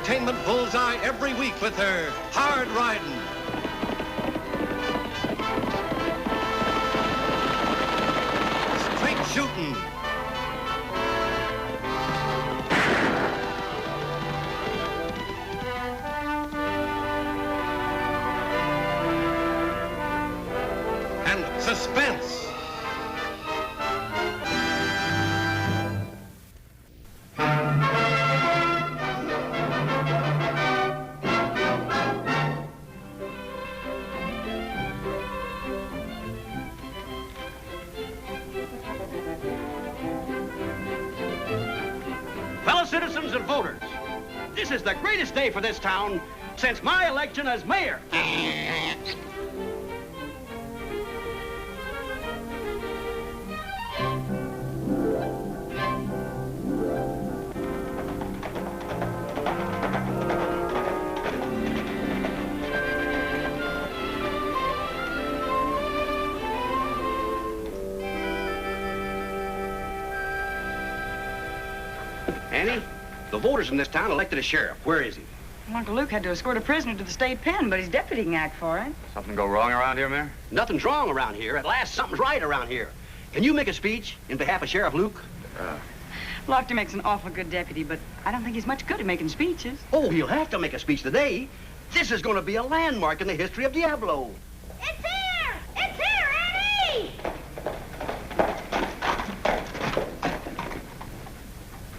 entertainment bullseye every week with her hard riding. Straight shooting. And suspense. Fellow citizens and voters, this is the greatest day for this town since my election as mayor. Annie, the voters in this town elected a sheriff. Where is he? Uncle Luke had to escort a prisoner to the state pen, but his deputy can act for it. Something go wrong around here, Mayor? Nothing's wrong around here. At last, something's right around here. Can you make a speech in behalf of Sheriff Luke? Lofty makes an awful good deputy, but I don't think he's much good at making speeches. Oh, he'll have to make a speech today. This is going to be a landmark in the history of Diablo. It's here! It's here, Annie!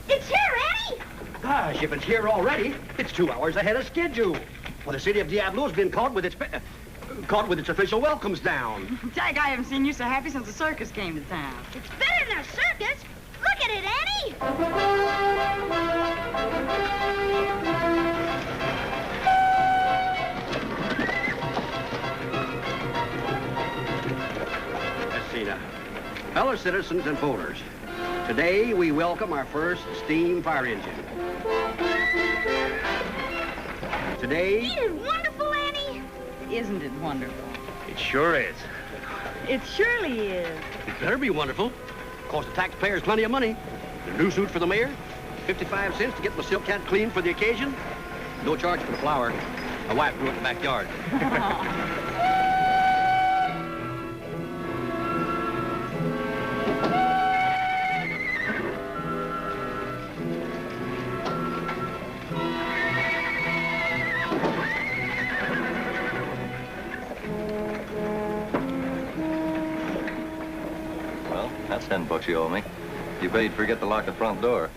It's here, Annie! Gosh, if it's here already, it's 2 hours ahead of schedule. Well, the city of Diablo's been caught with its official welcomes down. Tagg, I haven't seen you so happy since the circus came to town. It's better than a circus! Look at it, Annie! Let's see now. Fellow citizens and voters, today we welcome our first steam fire engine. Today... Isn't it wonderful, Annie? Isn't it wonderful? It sure is. It surely is. It better be wonderful. Cost the taxpayers plenty of money. The new suit for the mayor, 55 cents to get my silk hat cleaned for the occasion. No charge for the flour. My wife grew it in the backyard. Well, that's 10 bucks you owe me. You bet he'd forget to lock the front door.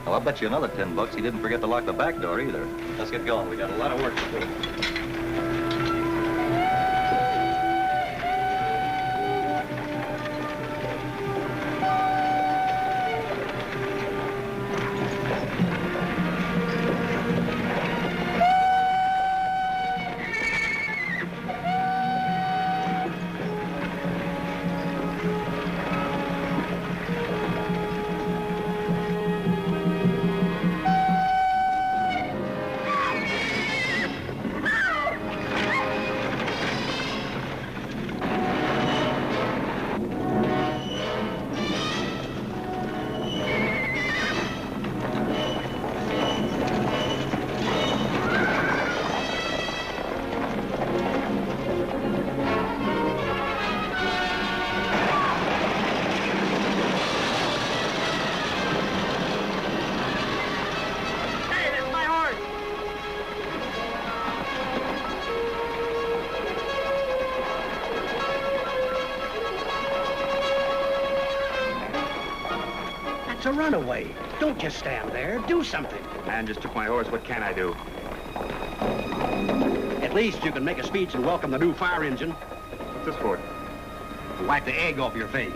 Well, I'll bet you another 10 bucks he didn't forget to lock the back door either. Let's get going. We got a lot of work to do. It's a runaway. Don't just stand there. Do something. Man just took my horse. What can I do? At least you can make a speech and welcome the new fire engine. What's this for? Wipe the egg off your face.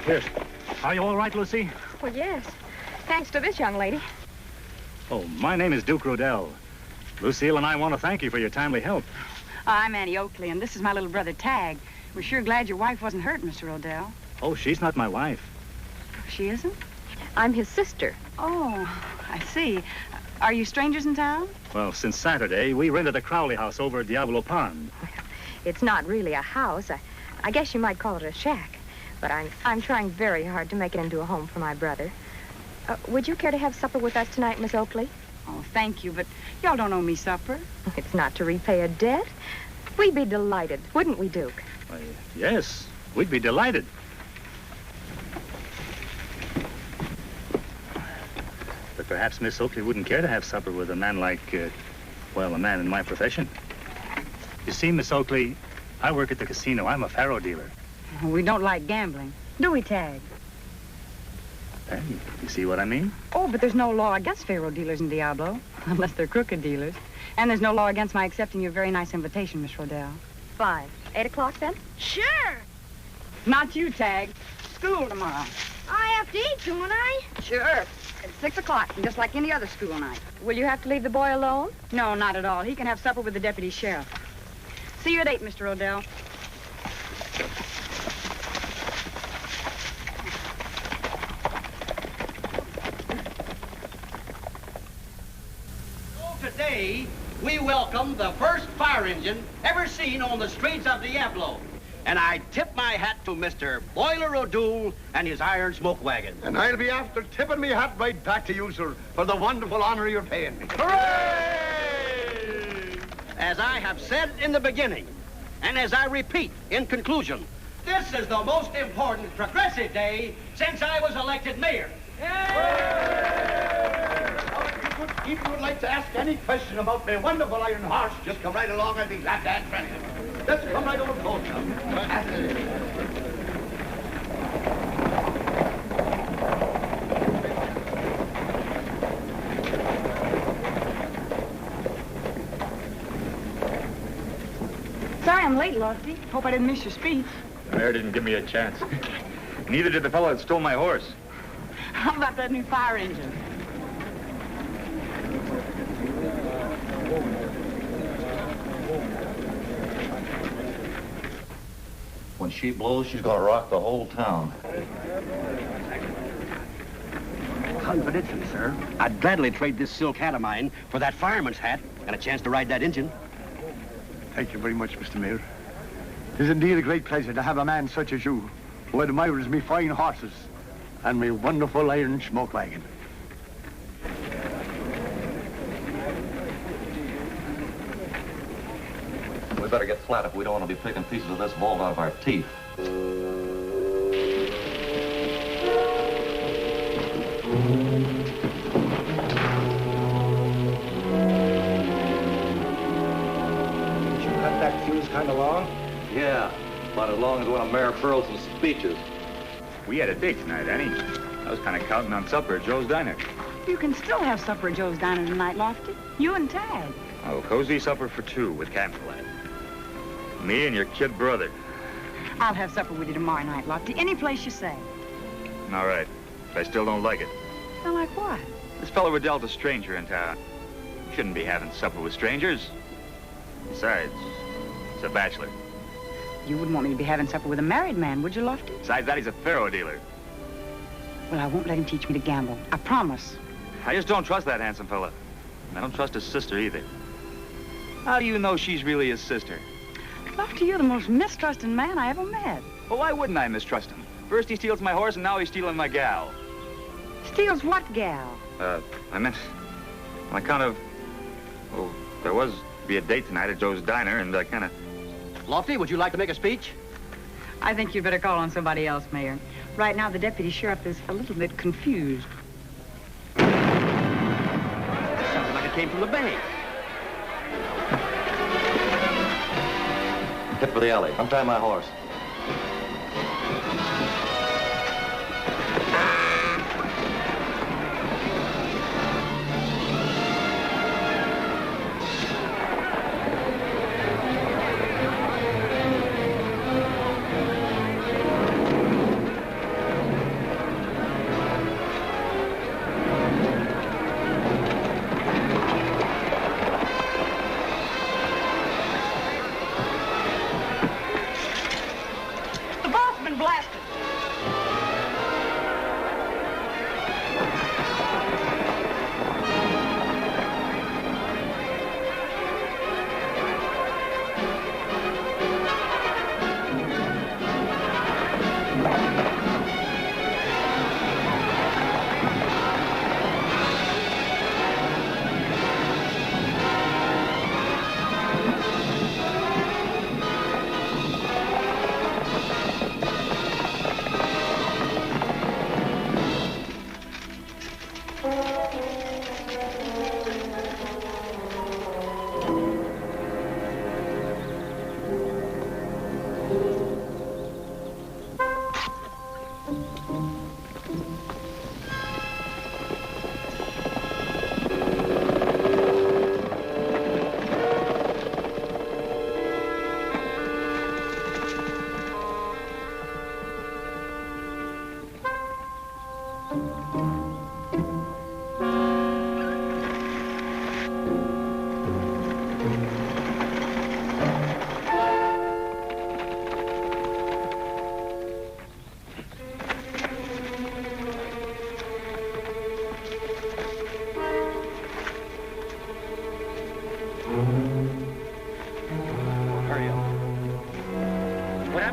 Here. Are you all right, Lucy? Well, yes. Thanks to this young lady. Oh, my name is Duke Rodell. Lucille and I want to thank you for your timely help. I'm Annie Oakley, and this is my little brother, Tagg. We're sure glad your wife wasn't hurt, Mr. Rodells. Oh, she's not my wife. She isn't? I'm his sister. Oh, I see. Are you strangers in town? Well, since Saturday, we rented a Crowley house over at Diablo Pond. It's not really a house. I guess you might call it a shack. But I'm trying very hard to make it into a home for my brother. Would you care to have supper with us tonight, Miss Oakley? Oh, thank you, but y'all don't owe me supper. It's not to repay a debt. We'd be delighted, wouldn't we, Duke? Why, yes, we'd be delighted. But perhaps Miss Oakley wouldn't care to have supper with a man like, well, a man in my profession. You see, Miss Oakley, I work at the casino. I'm a faro dealer. We don't like gambling, do we, Tagg? Hey, you see what I mean? Oh, but there's no law against faro dealers in Diablo, unless they're crooked dealers. And there's no law against my accepting your very nice invitation, Miss Rodells. Fine. 8 o'clock, then? Sure. Not you, Tagg. School tomorrow. I have to eat, don't I? Sure. At 6 o'clock, just like any other school night. Will you have to leave the boy alone? No, not at all. He can have supper with the deputy sheriff. See you at 8, Mr. Rodells. Today, we welcome the first fire engine ever seen on the streets of Diablo. And I tip my hat to Mr. Boiler O'Doul and his Iron Smoke-Wagon. And I'll be after tipping me hat right back to you, sir, for the wonderful honor you're paying me. Hooray! As I have said in the beginning, and as I repeat in conclusion, this is the most important progressive day since I was elected mayor. If you would like to ask any question about my wonderful iron horse, just come right along. I'll be glad to answer anything. Let's come right over close now. Sorry I'm late, Lofty. Hope I didn't miss your speech. The mayor didn't give me a chance. Neither did the fellow that stole my horse. How about that new fire engine? When she blows, she's gonna rock the whole town. Confidentially, sir, I'd gladly trade this silk hat of mine for that fireman's hat and a chance to ride that engine. Thank you very much, Mr. Mayor. It is indeed a great pleasure to have a man such as you, who admires me fine horses and my wonderful Iron Smoke-Wagon. We better get flat if we don't want to be picking pieces of this vault out of our teeth. That fuse kind of long? Yeah, about as long as when a mayor furls some speeches. We had a date tonight, Annie. I was kind of counting on supper at Joe's Diner. You can still have supper at Joe's Diner tonight, Lofty. You and Tagg. Oh, cozy supper for two with campfire. Me and your kid brother. I'll have supper with you tomorrow night, Lofty. Any place you say. All right. But I still don't like it. Well, like what? This fellow Rodells a stranger in town. Shouldn't be having supper with strangers. Besides, he's a bachelor. You wouldn't want me to be having supper with a married man, would you, Lofty? Besides that, he's a faro dealer. Well, I won't let him teach me to gamble. I promise. I just don't trust that handsome fella. And I don't trust his sister either. How do you know she's really his sister? Lofty, you're the most mistrusting man I ever met. Well, why wouldn't I mistrust him? First he steals my horse, and now he's stealing my gal. Steals what gal? I meant on account of... Well, there was be a date tonight at Joe's Diner, and I kind of... Lofty, would you like to make a speech? I think you'd better call on somebody else, Mayor. Right now, the deputy sheriff is a little bit confused. That sounded like it came from the bank. Hit for the alley. Untie my horse.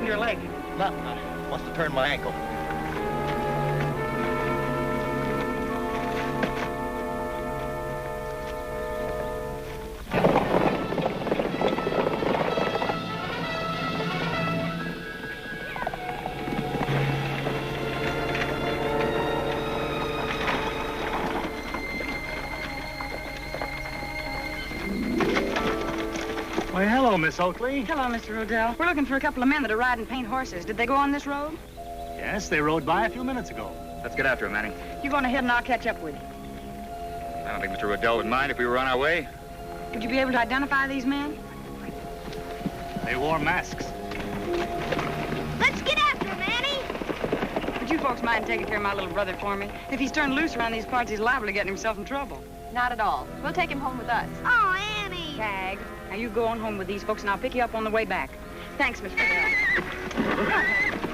happened to your leg? Nothing. I must have turned my ankle. Why, hello, Miss Oakley. Hello, Mr. Rodells. We're looking for a couple of men that are riding paint horses. Did they go on this road? Yes, they rode by a few minutes ago. Let's get after him, Annie. You go on ahead and I'll catch up with you. I don't think Mr. Rodells would mind if we were on our way. Would you be able to identify these men? They wore masks. Let's get after him, Annie. Would you folks mind taking care of my little brother for me? If he's turned loose around these parts, he's liable to get himself in trouble. Not at all. We'll take him home with us. Oh, Annie. Tagg, now you go on home with these folks and I'll pick you up on the way back. Thanks, Miss Rodells.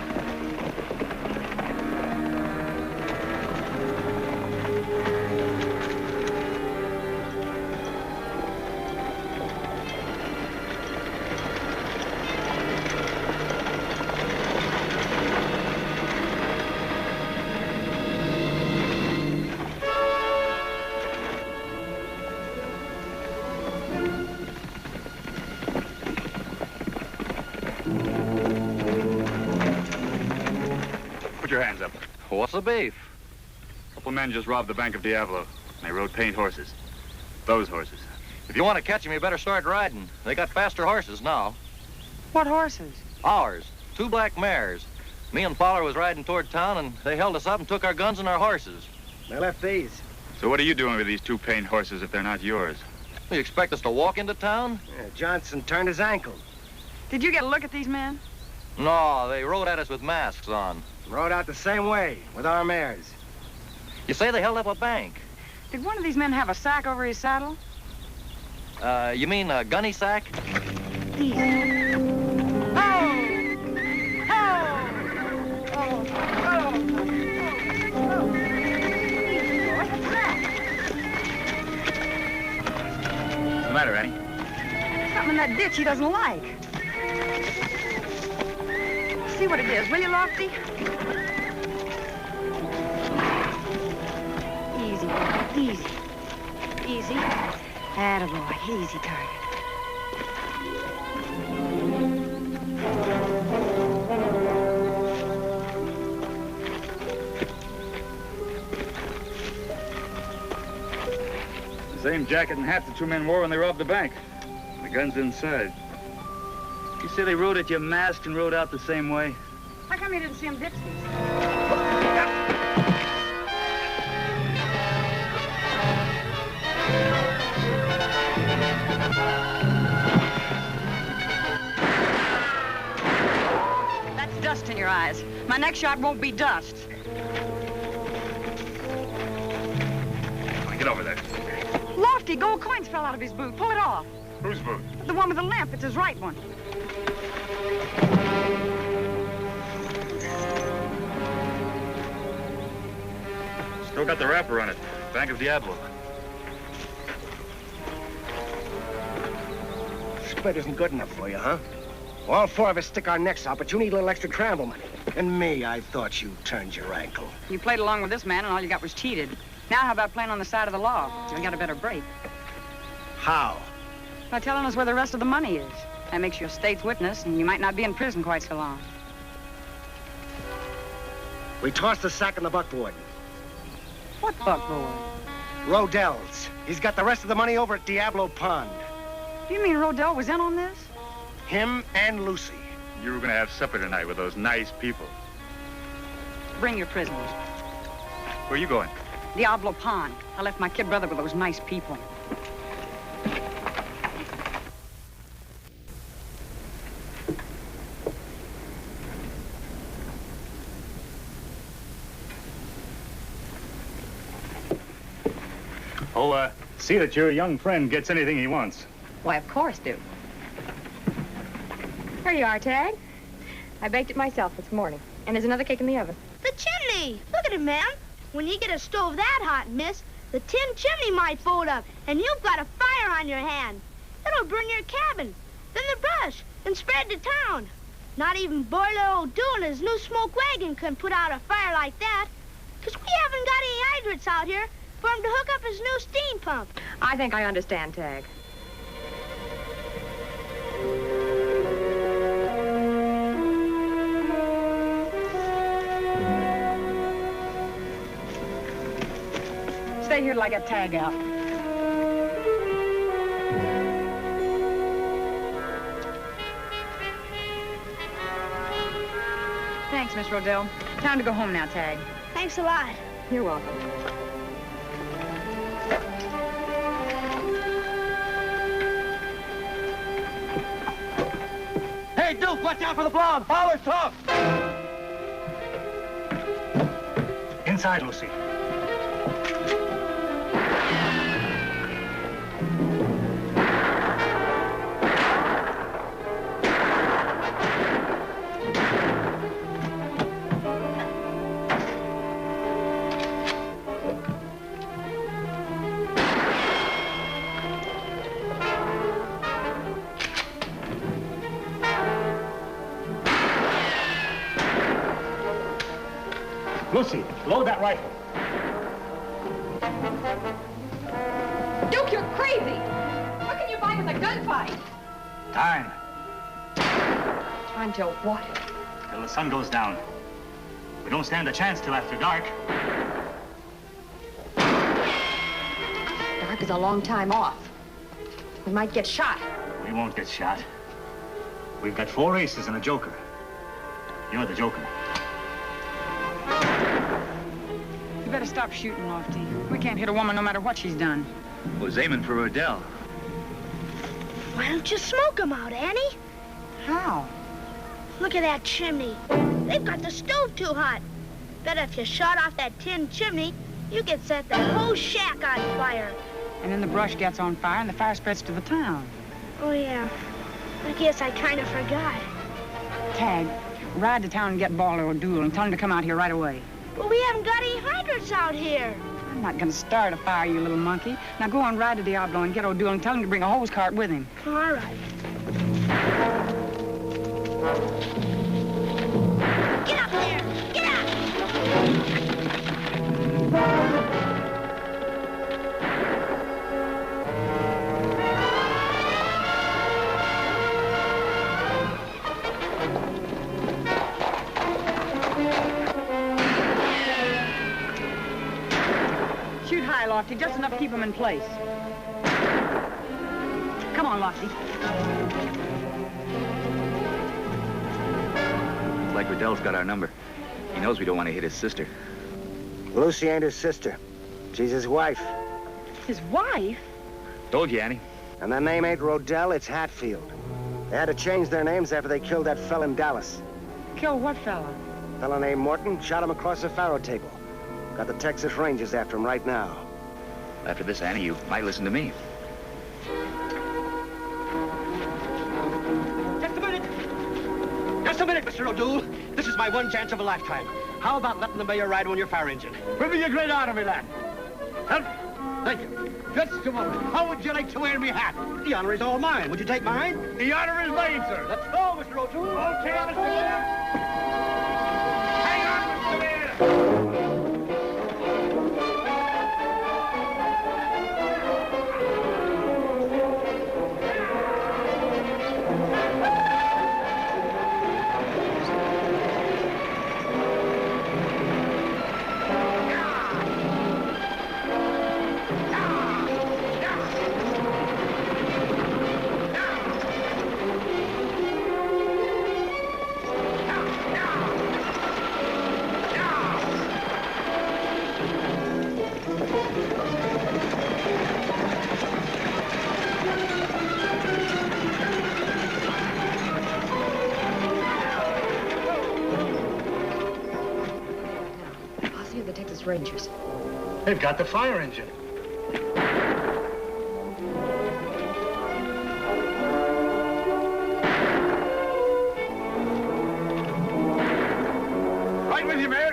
Put your hands up. What's the beef? A couple men just robbed the bank of Diablo. And they rode paint horses. Those horses. If you want to catch them, you better start riding. They got faster horses now. What horses? Ours. 2 black mares. Me and Butler was riding toward town, and they held us up and took our guns and our horses. They left these. So what are you doing with these 2 paint horses if they're not yours? You expect us to walk into town? Yeah, Johnson turned his ankle. Did you get a look at these men? No, they rode at us with masks on. Rode out the same way, with our mares. You say they held up a bank? Did one of these men have a sack over his saddle? You mean a gunny sack? Easy. What's the matter, Annie? Something in that ditch he doesn't like. See what it is, will you, Lofty? Easy, easy, easy. Attaboy, easy target. The same jacket and hat the 2 men wore when they robbed the bank. The gun's inside. You say they rode at you masked and rode out the same way? How come you didn't see him ditch these? That's dust in your eyes. My next shot won't be dust. Get over there. Lofty, gold coins fell out of his boot. Pull it off. Whose boot? The one with the lamp. It's his right one. Still got the wrapper on it. Bank of Diablo. Split isn't good enough for you, huh? All 4 of us stick our necks out, but you need a little extra travel money. And me, I thought you turned your ankle. You played along with this man, and all you got was cheated. Now how about playing on the side of the law? You'll get a better break. How? By telling us where the rest of the money is. That makes you a state's witness, and you might not be in prison quite so long. We tossed the sack in the buckboard. What buckboard? Rodells. He's got the rest of the money over at Diablo Pond. Do you mean Rodells was in on this? Him and Lucy. You were going to have supper tonight with those nice people. Bring your prisoners. Where are you going? Diablo Pond. I left my kid brother with those nice people. Oh, see that your young friend gets anything he wants. Why, of course, Duke. Here you are, Tagg. I baked it myself this morning. And there's another cake in the oven. The chimney. Look at it, ma'am. When you get a stove that hot, miss, the tin chimney might fold up, and you've got a fire on your hand. It'll burn your cabin, then the brush, and spread to town. Not even Boiler O'Doul and his new smoke-wagon can put out a fire like that. Because we haven't got any hydrants out here for him to hook up his new steam pump. I think I understand, Tagg. Stay here till I get Tagg out. Thanks, Miss Rodell. Time to go home now, Tagg. Thanks a lot. You're welcome. Hey, Duke, watch out for the blonde. Power's tough. Inside, Lucy. Lucy, load that rifle. Duke, you're crazy! What can you buy with a gunfight? Time. Time till what? Till the sun goes down. We don't stand a chance till after dark. Dark is a long time off. We might get shot. We won't get shot. We've got 4 aces and a joker. You're the joker. You better stop shooting, Lofty. We can't hit a woman no matter what she's done. Was aiming for Rodell. Why don't you smoke him out, Annie? How? Look at that chimney. They've got the stove too hot. Bet if you shot off that tin chimney, you could set the whole shack on fire. And then the brush gets on fire and the fire spreads to the town. Oh, yeah. I guess I kind of forgot. Tagg, ride to town and get Butler O'Doul and tell him to come out here right away. But we haven't got any hydrants out here. I'm not gonna start a fire, you little monkey. Now go on, ride to Diablo and get O'Doul and tell him to bring a hose cart with him. All right. Get up there! Get up! Shoot high, Lofty, just enough to keep him in place. Come on, Lofty. Looks like Rodells got our number. He knows we don't want to hit his sister. Lucy ain't his sister. She's his wife. His wife? Told you, Annie. And their name ain't Rodell, it's Hatfield. They had to change their names after they killed that fella in Dallas. Kill what fella? Fella named Morton shot him across the faro table. Got the Texas Rangers after him right now. After this, Annie, you might listen to me. Just a minute. Just a minute, Mr. O'Doul. This is my one chance of a lifetime. How about letting the mayor ride on your fire engine? We'll be a great honor, me lad. Help. Thank you. Just a moment. How would you like to wear me hat? The honor is all mine. Would you take mine? The honor is mine, sir. Let's go, Mr. O'Doul. Okay, Mr. Mayor. Hang on, Mr. Mayor. Rangers. They've got the fire engine. Right with you, Mayor.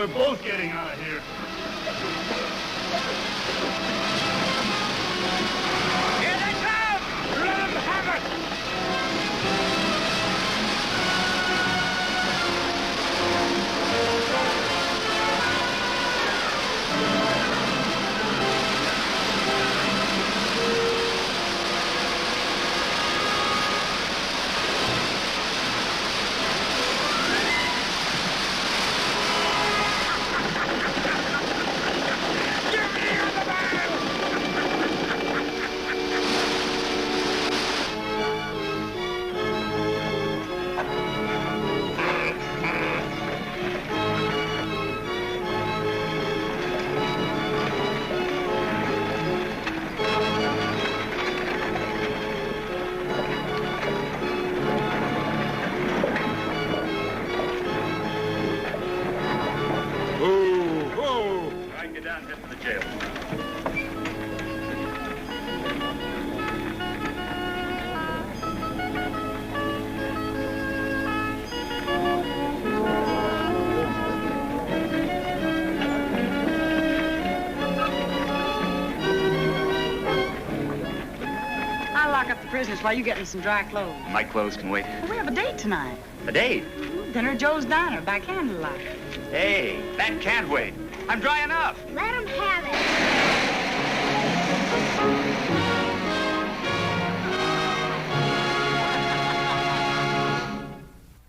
we're both getting out of here. Here they come! Let them have it! Prisoners while you getting some dry clothes. My clothes can wait. Well, we have a date tonight. A date? Dinner at Joe's Diner, by candlelight. Hey, that can't wait. I'm dry enough. Let them have it.